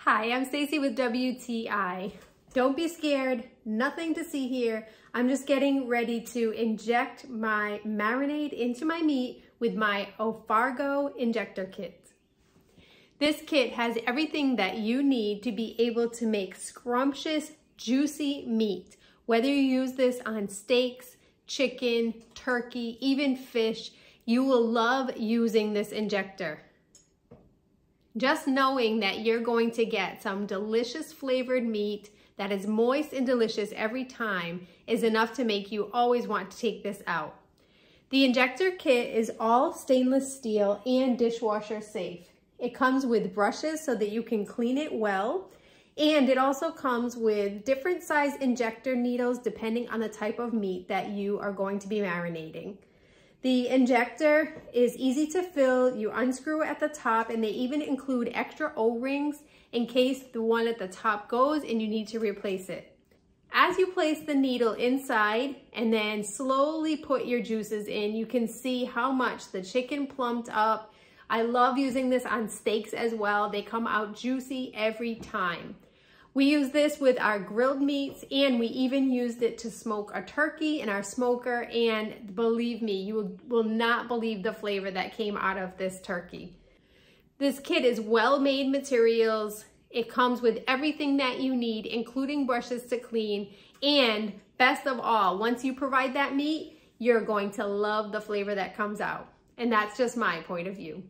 Hi, I'm Stacy with WTI. Don't be scared, nothing to see here. I'm just getting ready to inject my marinade into my meat with my Ofargo injector kit. This kit has everything that you need to be able to make scrumptious, juicy meat. Whether you use this on steaks, chicken, turkey, even fish, you will love using this injector. Just knowing that you're going to get some delicious flavored meat that is moist and delicious every time is enough to make you always want to take this out. The injector kit is all stainless steel and dishwasher safe. It comes with brushes so that you can clean it well, and it also comes with different size injector needles depending on the type of meat that you are going to be marinating. The injector is easy to fill. You unscrew it at the top, and they even include extra O-rings in case the one at the top goes and you need to replace it. As you place the needle inside and then slowly put your juices in, you can see how much the chicken plumped up. I love using this on steaks as well. They come out juicy every time. We use this with our grilled meats, and we even used it to smoke a turkey in our smoker, and believe me, you will not believe the flavor that came out of this turkey. This kit is well-made materials. It comes with everything that you need, including brushes to clean, and best of all, once you provide that meat, you're going to love the flavor that comes out. And that's just my point of view.